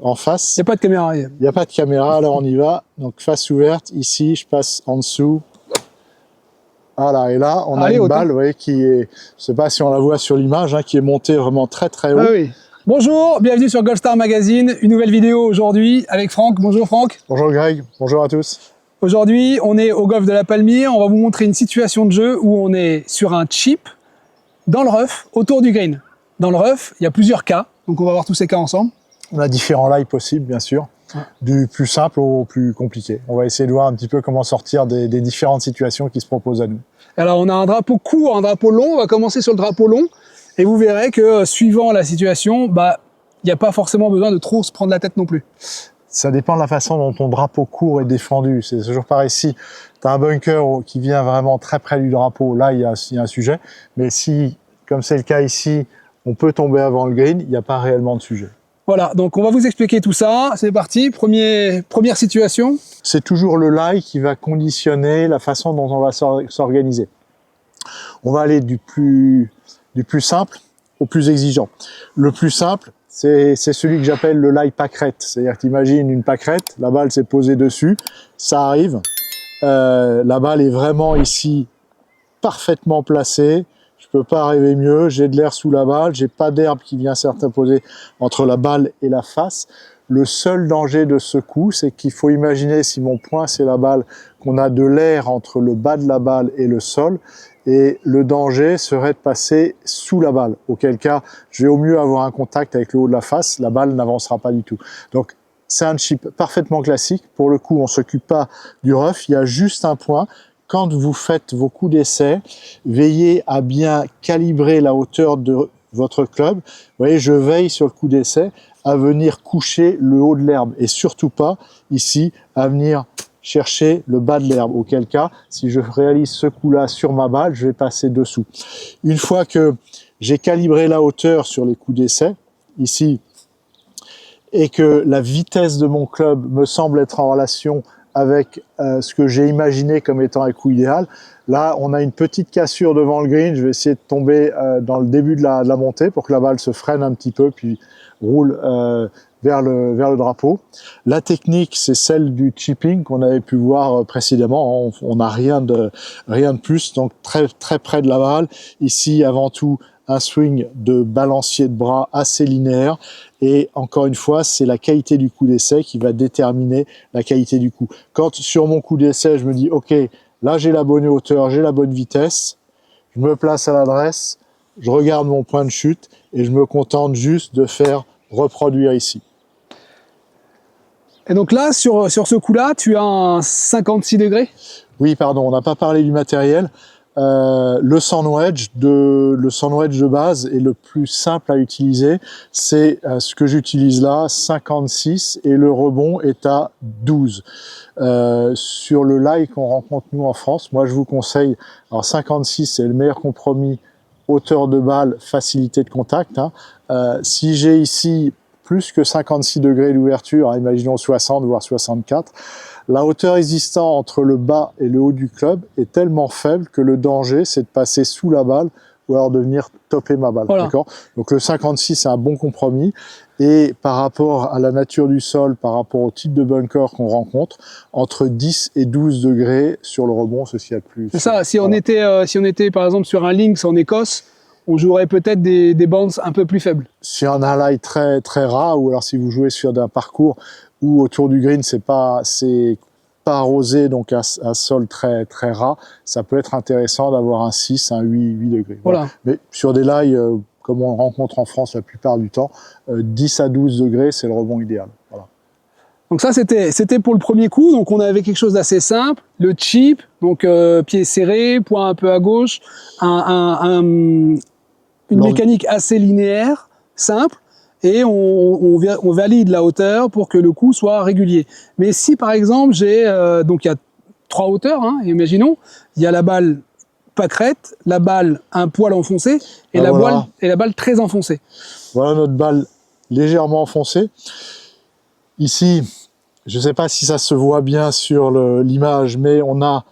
En face. Il n'y a pas de caméra. Il n'y a pas de caméra, alors on y va. Donc face ouverte, ici, je passe en dessous. Voilà, et là, on a une balle, vous voyez, qui est, je ne sais pas si on la voit sur l'image, hein, qui est montée vraiment très très haut. Ah oui. Bonjour, bienvenue sur Goldstar Magazine, une nouvelle vidéo aujourd'hui avec Franck. Bonjour Franck. Bonjour Greg, bonjour à tous. Aujourd'hui, on est au golf de la Palmyre, on va vous montrer une situation de jeu où on est sur un chip, dans le rough, autour du green. Dans le rough, il y a plusieurs cas, donc on va voir tous ces cas ensemble. On a différents lies possibles, bien sûr, du plus simple au plus compliqué. On va essayer de voir un petit peu comment sortir des différentes situations qui se proposent à nous. Alors on a un drapeau court, un drapeau long, on va commencer sur le drapeau long, et vous verrez que suivant la situation, il n'y a pas forcément besoin de trop se prendre la tête non plus. Ça dépend de la façon dont ton drapeau court est défendu. C'est toujours pareil. Si tu as un bunker qui vient vraiment très près du drapeau, là, il y a un sujet. Mais si, comme c'est le cas ici, on peut tomber avant le green, il n'y a pas réellement de sujet. Voilà, donc on va vous expliquer tout ça. C'est parti, première situation. C'est toujours le lie qui va conditionner la façon dont on va s'organiser. On va aller du plus simple au plus exigeant. Le plus simple, c'est celui que j'appelle le lie pâquerette. C'est-à-dire que tu imagines une pâquerette, la balle s'est posée dessus, ça arrive, la balle est vraiment ici parfaitement placée, je peux pas arriver mieux, j'ai de l'air sous la balle, j'ai pas d'herbe qui vient s'interposer entre la balle et la face. Le seul danger de ce coup, c'est qu'il faut imaginer, si mon point c'est la balle, qu'on a de l'air entre le bas de la balle et le sol, et le danger serait de passer sous la balle, auquel cas je vais au mieux avoir un contact avec le haut de la face, la balle n'avancera pas du tout. Donc c'est un chip parfaitement classique, pour le coup on s'occupe pas du rough, il y a juste un point. Quand vous faites vos coups d'essai, veillez à bien calibrer la hauteur de votre club. Vous voyez, je veille sur le coup d'essai à venir coucher le haut de l'herbe et surtout pas ici à venir chercher le bas de l'herbe. Auquel cas, si je réalise ce coup-là sur ma balle, je vais passer dessous. Une fois que j'ai calibré la hauteur sur les coups d'essai, ici, et que la vitesse de mon club me semble être en relation avec ce que j'ai imaginé comme étant un coup idéal. Là, on a une petite cassure devant le green. Je vais essayer de tomber dans le début de la montée pour que la balle se freine un petit peu, puis roule vers le drapeau. La technique, c'est celle du chipping qu'on avait pu voir précédemment. On n'a rien de plus, donc très près de la balle. Ici, avant tout, un swing de balancier de bras assez linéaire. Et encore une fois, c'est la qualité du coup d'essai qui va déterminer la qualité du coup. Quand sur mon coup d'essai, je me dis, OK, là j'ai la bonne hauteur, j'ai la bonne vitesse, je me place à l'adresse, je regarde mon point de chute et je me contente juste de faire reproduire ici. Et donc là, sur ce coup-là, tu as un 56 degrés? Oui, pardon, on n'a pas parlé du matériel. Le sandwich de base est le plus simple à utiliser. C'est ce que j'utilise là, 56, et le rebond est à 12. Sur le lie qu'on rencontre nous en France, moi je vous conseille, alors 56 c'est le meilleur compromis, hauteur de balle, facilité de contact. Si j'ai ici plus que 56 degrés d'ouverture, imaginons 60 voire 64, la hauteur existante entre le bas et le haut du club est tellement faible que le danger, c'est de passer sous la balle ou alors de venir topper ma balle. Voilà. Donc le 56, c'est un bon compromis. Et par rapport à la nature du sol, par rapport au type de bunker qu'on rencontre, entre 10 et 12 degrés sur le rebond, ceci a plus. C'est ça, si on était par exemple sur un links en Écosse, on jouerait peut-être des bounces un peu plus faibles. Si on a un lie très ras, ou alors si vous jouez sur un parcours où autour du green c'est pas arrosé, donc un sol très ras, ça peut être intéressant d'avoir un 6, un 8 degrés. Voilà. Mais sur des lies comme on rencontre en France la plupart du temps, 10 à 12 degrés, c'est le rebond idéal. Voilà. Donc ça, c'était pour le premier coup. Donc on avait quelque chose d'assez simple, le chip, donc pied serré, point un peu à gauche, une mécanique assez linéaire, simple, et on valide la hauteur pour que le coup soit régulier. Mais si par exemple j'ai, donc il y a 3 hauteurs, imaginons, il y a la balle pâquerette, la balle un poil enfoncé et la balle très enfoncée. Voilà notre balle légèrement enfoncée. Ici, je ne sais pas si ça se voit bien sur l'image, mais on a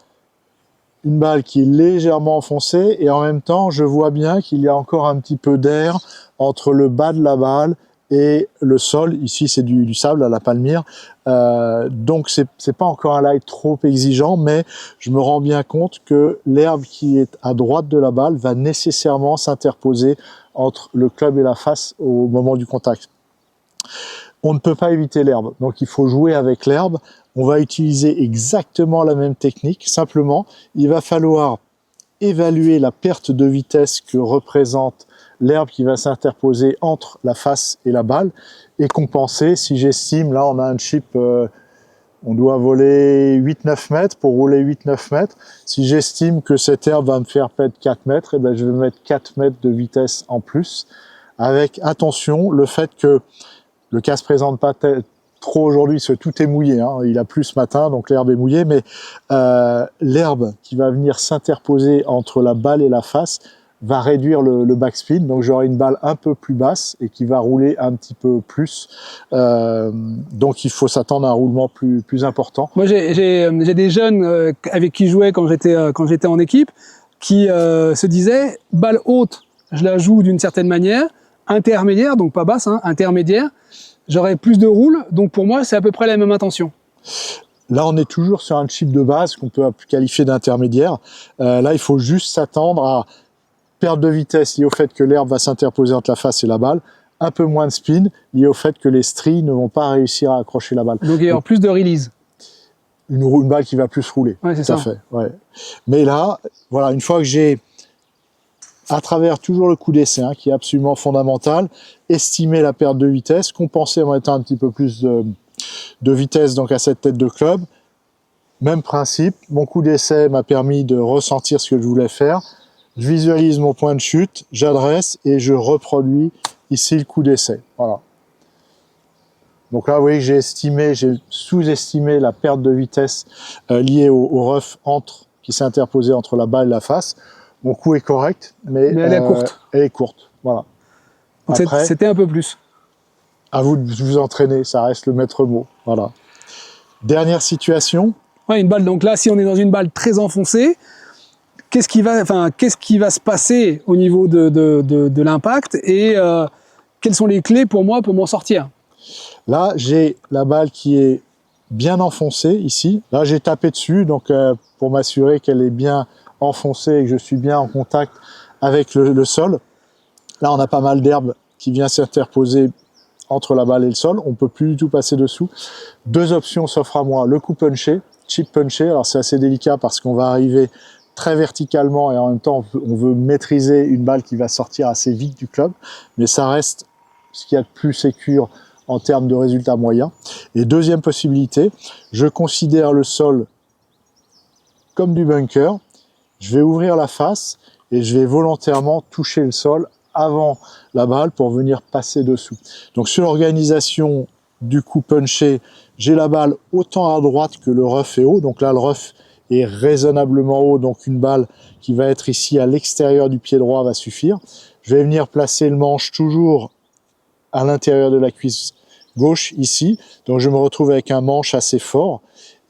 une balle qui est légèrement enfoncée et en même temps, je vois bien qu'il y a encore un petit peu d'air entre le bas de la balle et le sol, ici c'est du sable à la palmyre, donc c'est pas encore un lie trop exigeant, mais je me rends bien compte que l'herbe qui est à droite de la balle va nécessairement s'interposer entre le club et la face au moment du contact. On ne peut pas éviter l'herbe, donc il faut jouer avec l'herbe. On va utiliser exactement la même technique, simplement il va falloir évaluer la perte de vitesse que représente l'herbe qui va s'interposer entre la face et la balle et compenser. Si j'estime, là on a un chip, on doit voler 8-9 mètres pour rouler 8-9 mètres. Si j'estime que cette herbe va me faire perdre 4 mètres, et ben je vais mettre 4 mètres de vitesse en plus. Avec attention, le fait que le cas se présente pas trop aujourd'hui, parce que tout est mouillé, hein. Il a plu ce matin, donc l'herbe est mouillée, mais l'herbe qui va venir s'interposer entre la balle et la face va réduire le backspin, donc j'aurai une balle un peu plus basse et qui va rouler un petit peu plus. Donc il faut s'attendre à un roulement plus important. Moi, j'ai des jeunes avec qui je jouais quand j'étais en équipe, qui se disaient balle haute, je la joue d'une certaine manière, intermédiaire, donc pas basse, hein, intermédiaire, j'aurai plus de roule, donc pour moi c'est à peu près la même intention. Là, on est toujours sur un chip de base qu'on peut qualifier d'intermédiaire. Là, il faut juste s'attendre à perte de vitesse liée au fait que l'herbe va s'interposer entre la face et la balle, un peu moins de spin lié au fait que les stries ne vont pas réussir à accrocher la balle. Donc il y aura plus de release. Une balle qui va plus rouler. Ouais, c'est ça. Tout à fait. Ouais. Mais là, voilà, une fois que j'ai, à travers toujours le coup d'essai, hein, qui est absolument fondamental, estimé la perte de vitesse, compensé en mettant un petit peu plus de vitesse donc à cette tête de club. Même principe, mon coup d'essai m'a permis de ressentir ce que je voulais faire. Je visualise mon point de chute, j'adresse et je reproduis ici le coup d'essai. Voilà. Donc là, vous voyez que j'ai sous-estimé la perte de vitesse liée au rough qui s'est interposé entre la balle et la face. Mon coup est correct, mais elle est courte. Elle est courte, voilà. Après, c'était un peu plus. À vous de vous entraîner, ça reste le maître mot. Voilà. Dernière situation. Ouais, une balle. Donc là, si on est dans une balle très enfoncée, qu'est-ce qui va se passer au niveau de l'impact et quelles sont les clés pour moi pour m'en sortir? Là, j'ai la balle qui est bien enfoncée ici. Là, j'ai tapé dessus, donc pour m'assurer qu'elle est bien enfoncée et que je suis bien en contact avec le sol. Là, on a pas mal d'herbe qui vient s'interposer entre la balle et le sol. On peut plus du tout passer dessous. Deux options s'offrent à moi. Le coup punché, chip punché. Alors, c'est assez délicat parce qu'on va arriver très verticalement et en même temps, on veut maîtriser une balle qui va sortir assez vite du club. Mais ça reste ce qu'il y a de plus sécure en termes de résultats moyens. Et deuxième possibilité, je considère le sol comme du bunker. Je vais ouvrir la face et je vais volontairement toucher le sol avant la balle pour venir passer dessous. Donc sur l'organisation du coup punché, j'ai la balle autant à droite que le rough est haut. Donc là, le rough est raisonnablement haut, donc une balle qui va être ici à l'extérieur du pied droit va suffire. Je vais venir placer le manche toujours à l'intérieur de la cuisse gauche ici. Donc je me retrouve avec un manche assez fort.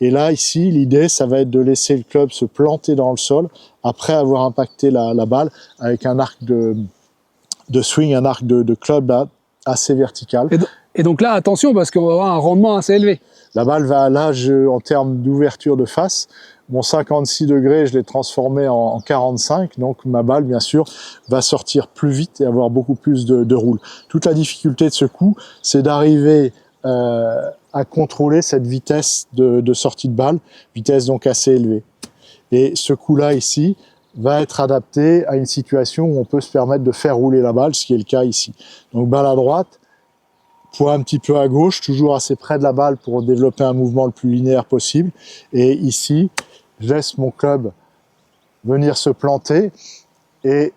Et là, ici, l'idée, ça va être de laisser le club se planter dans le sol après avoir impacté la balle avec un arc de swing, un arc de club là, assez vertical. Et donc là, attention, parce qu'on va avoir un rendement assez élevé. La balle va, là, en termes d'ouverture de face, mon 56 degrés, je l'ai transformé en 45. Donc ma balle, bien sûr, va sortir plus vite et avoir beaucoup plus de roule. Toute la difficulté de ce coup, c'est d'arriver à contrôler cette vitesse de sortie de balle, vitesse donc assez élevée. Et ce coup-là ici va être adapté à une situation où on peut se permettre de faire rouler la balle, ce qui est le cas ici. Donc balle à droite, point un petit peu à gauche, toujours assez près de la balle pour développer un mouvement le plus linéaire possible. Et ici, je laisse mon club venir se planter et...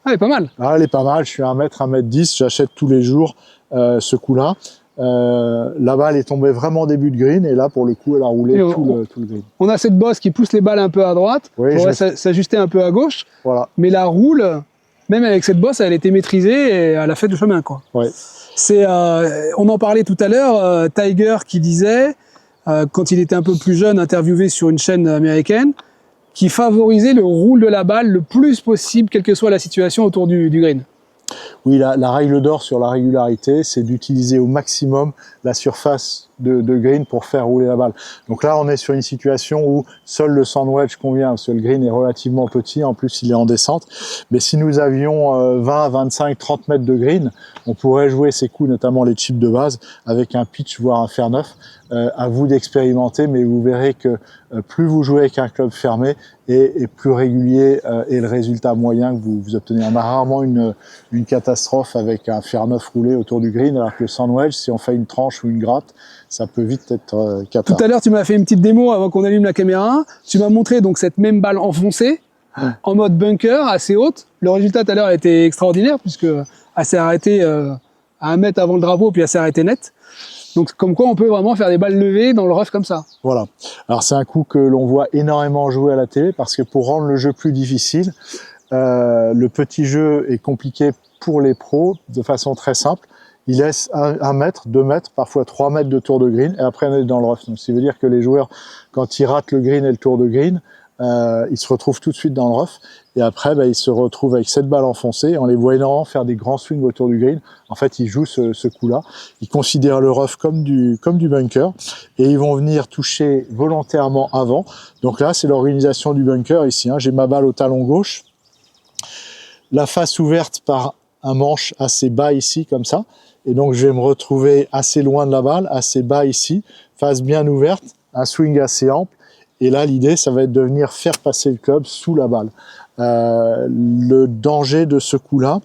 Ah, elle est pas mal. Ah, elle est pas mal, je suis à 1m10, j'achète tous les jours ce coup-là. La balle est tombée vraiment au début de green et là pour le coup elle a roulé tout le green. On a cette bosse qui pousse les balles un peu à droite, oui, pour s'ajuster un peu à gauche, voilà. Mais la roule, même avec cette bosse, elle était maîtrisée et elle a fait du chemin, quoi. Ouais. On en parlait tout à l'heure, Tiger qui disait, quand il était un peu plus jeune, interviewé sur une chaîne américaine, qui favorisait le roule de la balle le plus possible, quelle que soit la situation autour du green. Oui, la règle d'or sur la régularité, c'est d'utiliser au maximum la surface de green pour faire rouler la balle. Donc là, on est sur une situation où seul le sand wedge convient, parce que le green est relativement petit, en plus il est en descente. Mais si nous avions 20, 25, 30 mètres de green, on pourrait jouer ces coups, notamment les chips de base, avec un pitch, voire un fer neuf. À vous d'expérimenter, mais vous verrez que plus vous jouez avec un club fermé et plus régulier est le résultat moyen que vous obtenez. On a rarement une catastrophe avec un fer neuf roulé autour du green, alors que le sand wedge, si on fait une tranche ou une gratte, ça peut vite être cata. Tout à l'heure, tu m'as fait une petite démo avant qu'on allume la caméra. Tu m'as montré donc cette même balle enfoncée en mode bunker, assez haute. Le résultat tout à l'heure était extraordinaire puisque elle s'est arrêtée à 1 mètre avant le drapeau, puis elle s'est arrêtée net. Donc comme quoi on peut vraiment faire des balles levées dans le rough comme ça. Voilà. Alors c'est un coup que l'on voit énormément jouer à la télé parce que pour rendre le jeu plus difficile, le petit jeu est compliqué pour les pros de façon très simple. Il laisse 1 mètre, 2 mètres, parfois 3 mètres de tour de green et après on est dans le rough. Donc ça veut dire que les joueurs, quand ils ratent le green et le tour de green, ils se retrouvent tout de suite dans le rough et après ils se retrouvent avec cette balle enfoncée. En les voyant faire des grands swings autour du green, en fait ils jouent ce coup-là. Ils considèrent le rough comme du bunker et ils vont venir toucher volontairement avant. Donc là c'est l'organisation du bunker ici. J'ai ma balle au talon gauche, la face ouverte par un manche assez bas ici comme ça. Et donc je vais me retrouver assez loin de la balle, assez bas ici, face bien ouverte, un swing assez ample. Et là, l'idée, ça va être de venir faire passer le club sous la balle. Le danger de ce coup-là,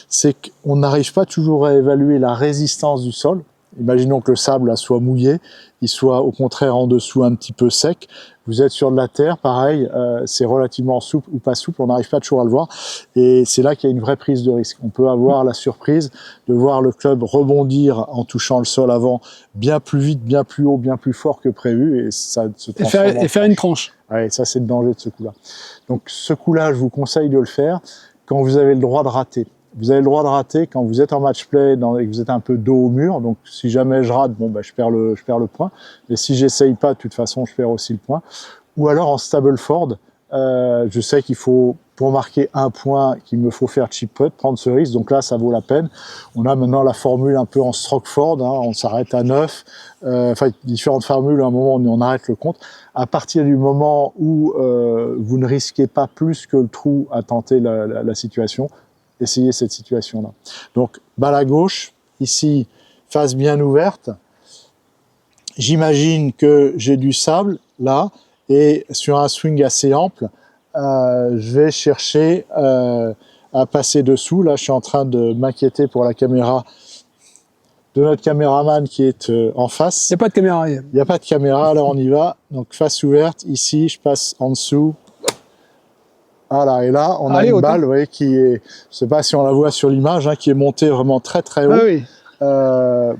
c'est qu'on n'arrive pas toujours à évaluer la résistance du sol. Imaginons que le sable là, soit mouillé, il soit au contraire en dessous un petit peu sec. Vous êtes sur de la terre, pareil, c'est relativement souple ou pas souple, on n'arrive pas toujours à le voir. Et c'est là qu'il y a une vraie prise de risque. On peut avoir la surprise de voir le club rebondir en touchant le sol avant bien plus vite, bien plus haut, bien plus fort que prévu. Et ça se transforme Et faire une tranche. Ouais, ça c'est le danger de ce coup-là. Donc ce coup-là, je vous conseille de le faire quand vous avez le droit de rater. Vous avez le droit de rater quand vous êtes en match play et que vous êtes un peu dos au mur. Donc, si jamais je rate, je perds le point. Mais si j'essaye pas, de toute façon, je perds aussi le point. Ou alors en Stableford, je sais qu'il faut, pour marquer 1 point, qu'il me faut faire chip putt, prendre ce risque. Donc là, ça vaut la peine. On a maintenant la formule un peu en Strockford. On s'arrête à 9. Différentes formules. À un moment, on arrête le compte. À partir du moment où vous ne risquez pas plus que le trou à tenter la situation, essayez cette situation-là. Donc, balle à gauche, ici, face bien ouverte. J'imagine que j'ai du sable, là, et sur un swing assez ample, je vais chercher à passer dessous. Là, je suis en train de m'inquiéter pour la caméra de notre caméraman qui est en face. Il n'y a pas de caméra. Il n'y a pas de caméra, alors on y va. Donc, face ouverte, ici, je passe en dessous. Voilà, et là, on a une balle, vous voyez, qui est, je sais pas si on la voit sur l'image, qui est montée vraiment très très haut. Ah oui.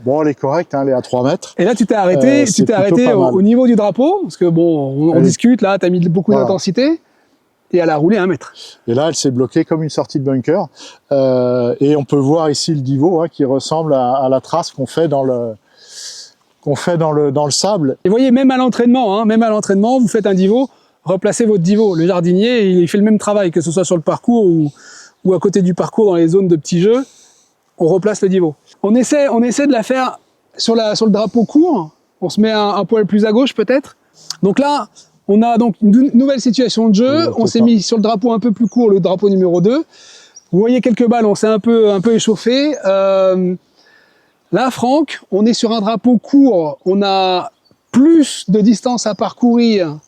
Bon, elle est correcte, elle est à 3 mètres. Et là, tu t'es arrêté, au niveau du drapeau, parce que bon, on discute, là, tu as mis beaucoup d'intensité, et elle a roulé 1 mètre. Et là, elle s'est bloquée comme une sortie de bunker. Et on peut voir ici le divot qui ressemble à la trace qu'on fait dans le sable. Et vous voyez, même à l'entraînement, vous faites un divot, replacez votre divot. Le jardinier, il fait le même travail, que ce soit sur le parcours ou à côté du parcours dans les zones de petits jeux. On replace le divot. On essaie de la faire sur le drapeau court. On se met un poil plus à gauche peut-être. Donc là, on a donc une nouvelle situation de jeu. On s'est mis sur le drapeau un peu plus court, le drapeau numéro 2. Vous voyez quelques balles, on s'est un peu échauffé. Là, Franck, on est sur un drapeau court. On a plus de distance à parcourir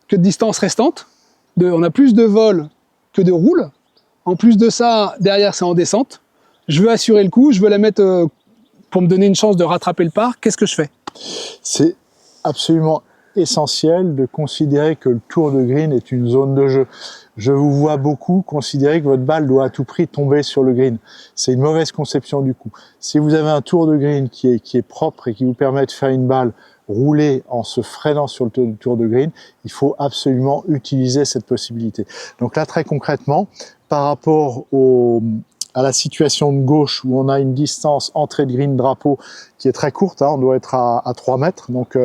que de distance restante. On a plus de vol que de roule. En plus de ça, derrière, c'est en descente. Je veux assurer le coup, je veux la mettre pour me donner une chance de rattraper le par. Qu'est-ce que je fais? C'est absolument essentiel de considérer que le tour de green est une zone de jeu. Je vous vois beaucoup considérer que votre balle doit à tout prix tomber sur le green. C'est une mauvaise conception du coup. Si vous avez un tour de green qui est propre et qui vous permet de faire une balle rouler en se freinant sur le tour de green, il faut absolument utiliser cette possibilité. Donc là, très concrètement, par rapport à la situation de gauche où on a une distance entrée de green drapeau qui est très courte, hein, on doit être à 3 mètres, donc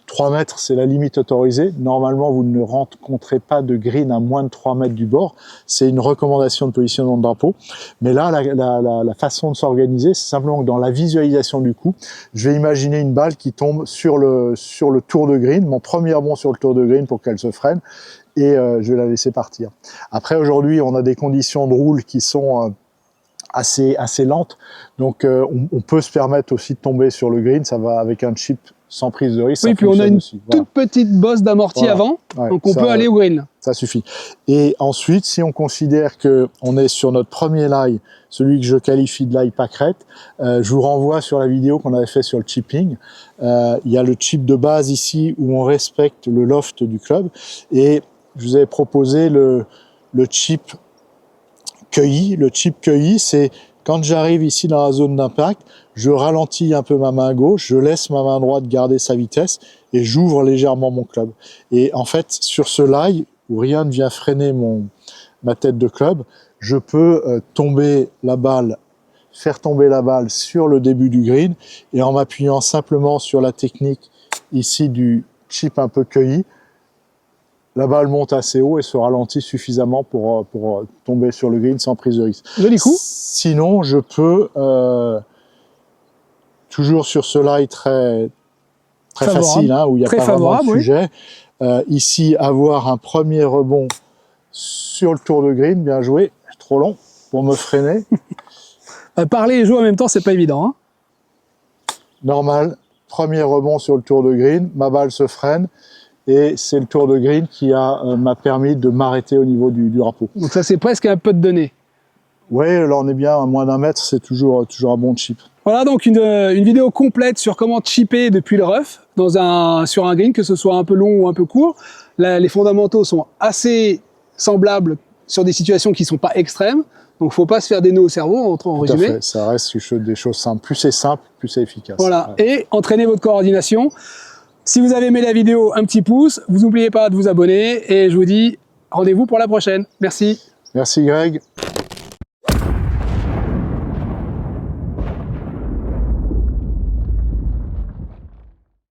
3 mètres c'est la limite autorisée. Normalement vous ne rencontrez pas de green à moins de 3 mètres du bord, c'est une recommandation de positionnement de drapeau. Mais là la façon de s'organiser, c'est simplement que dans la visualisation du coup, je vais imaginer une balle qui tombe sur le tour de green, mon premier rebond sur le tour de green pour qu'elle se freine, et je vais la laisser partir. Après aujourd'hui on a des conditions de roule qui sont assez lentes, donc on peut se permettre aussi de tomber sur le green, ça va avec un chip sans prise de risque. Oui, puis on a une toute petite bosse d'amorti avant, ouais, donc on peut aller au green. Ça suffit. Et ensuite, si on considère que on est sur notre premier lie, celui que je qualifie de lie pâquerette, je vous renvoie sur la vidéo qu'on avait fait sur le chipping. Il y a le chip de base ici où on respecte le loft du club, et je vous avais proposé le chip cueilli. Le chip cueilli, c'est quand j'arrive ici dans la zone d'impact, je ralentis un peu ma main gauche, je laisse ma main droite garder sa vitesse et j'ouvre légèrement mon club. Et en fait, sur ce lie où rien ne vient freiner ma tête de club, je peux faire tomber la balle sur le début du green, et en m'appuyant simplement sur la technique ici du chip un peu cueilli, la balle monte assez haut et se ralentit suffisamment pour tomber sur le green sans prise de risque. Joli coup. Sinon, je peux, toujours sur ce lie très facile, hein, où il n'y a pas vraiment de sujet, ici avoir un premier rebond sur le tour de green, bien joué, trop long pour me freiner. Parler et jouer en même temps, c'est pas évident. Hein. Normal, premier rebond sur le tour de green, ma balle se freine, et c'est le tour de green qui m'a permis de m'arrêter au niveau du drapeau. Donc ça, c'est presque un peu de données. Oui, là on est bien à moins d'un mètre, c'est toujours un bon chip. Voilà donc une vidéo complète sur comment chipper depuis le rough sur un green, que ce soit un peu long ou un peu court. Là, les fondamentaux sont assez semblables sur des situations qui ne sont pas extrêmes. Donc faut pas se faire des nœuds au cerveau, en résumé. Tout à fait, ça reste des choses simples. Plus c'est simple, plus c'est efficace. Voilà, ouais. Et entraînez votre coordination. Si vous avez aimé la vidéo, un petit pouce. Vous n'oubliez pas de vous abonner et je vous dis rendez-vous pour la prochaine. Merci. Merci Greg.